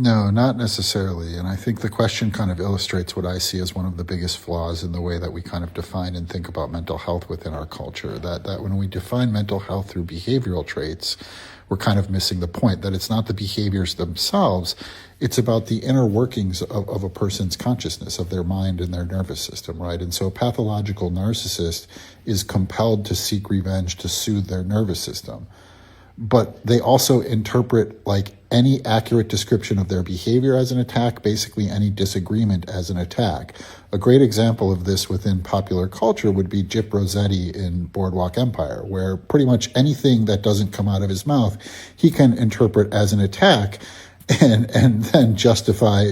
No, not necessarily. And I think the question kind of illustrates what I see as one of the biggest flaws in the way that we kind of define and think about mental health within our culture. That when we define mental health through behavioral traits, we're kind of missing the point that it's not the behaviors themselves, it's about the inner workings of a person's consciousness, of their mind and their nervous system, right? And so a pathological narcissist is compelled to seek revenge to soothe their nervous system. But they also interpret like any accurate description of their behavior as an attack, basically any disagreement as an attack. A great example of this within popular culture would be Gyp Rossetti in Boardwalk Empire, where pretty much anything that doesn't come out of his mouth, he can interpret as an attack and then justify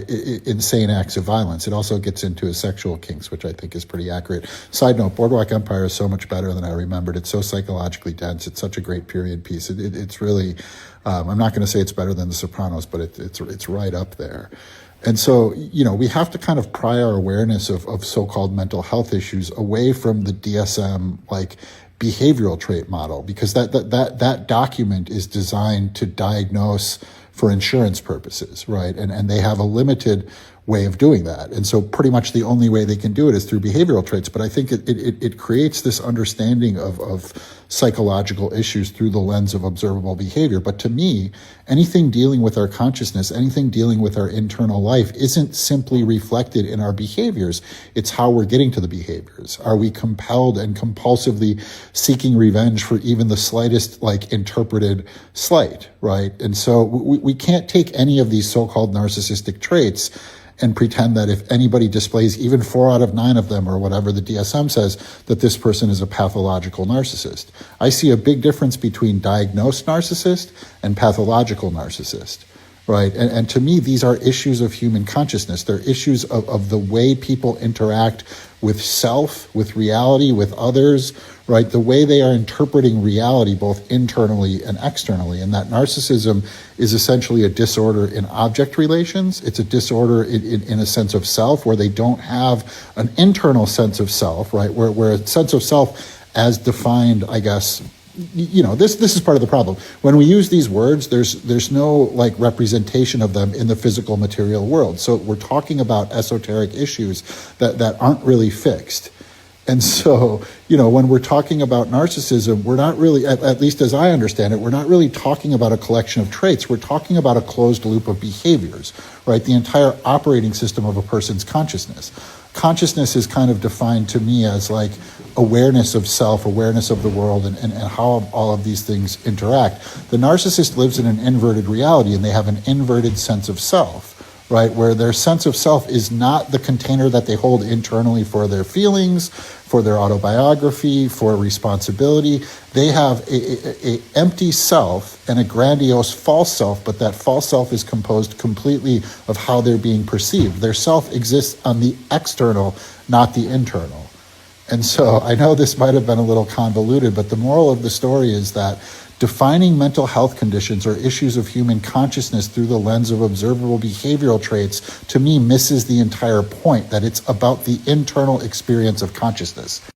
insane acts of violence. It also gets into his sexual kinks, which I think is pretty accurate. Side note, Boardwalk Empire is so much better than I remembered. It's so psychologically dense. It's such a great period piece. It's really, I'm not going to say it's better than The Sopranos, but it's right up there. And so, we have to kind of pry our awareness of so-called mental health issues away from the DSM, like, behavioral trait model, because that document is designed to diagnose for insurance purposes, right? And they have a limited way of doing that. And so pretty much the only way they can do it is through behavioral traits. But I think it creates this understanding of psychological issues through the lens of observable behavior. But to me, anything dealing with our consciousness, anything dealing with our internal life isn't simply reflected in our behaviors. It's how we're getting to the behaviors. Are we compelled and compulsively seeking revenge for even the slightest, like, interpreted slight, right? And so we can't take any of these so-called narcissistic traits and pretend that if anybody displays even 4 out of 9 of them, or whatever the DSM says, that this person is a pathological narcissist. I see a big difference between diagnosed narcissist and pathological narcissist, right? And to me, these are issues of human consciousness. They're issues of the way people interact with self, with reality, with others, right? The way they are interpreting reality, both internally and externally. And that narcissism is essentially a disorder in object relations. It's a disorder in a sense of self, where they don't have an internal sense of self, right? Where a sense of self as defined, I guess, this is part of the problem. When we use these words, there's no like representation of them in the physical material world. So we're talking about esoteric issues that aren't really fixed. And so, when we're talking about narcissism, we're not really, at least as I understand it, we're not really talking about a collection of traits. We're talking about a closed loop of behaviors, right? The entire operating system of a person's consciousness. Consciousness is kind of defined to me as like awareness of self, awareness of the world, and how all of these things interact. The narcissist lives in an inverted reality, and they have an inverted sense of self, right? Where their sense of self is not the container that they hold internally for their feelings, for their autobiography, for responsibility. They have a empty self and a grandiose false self, but that false self is composed completely of how they're being perceived. Their self exists on the external, not the internal. And so I know this might have been a little convoluted, but the moral of the story is that defining mental health conditions or issues of human consciousness through the lens of observable behavioral traits, to me, misses the entire point, that it's about the internal experience of consciousness.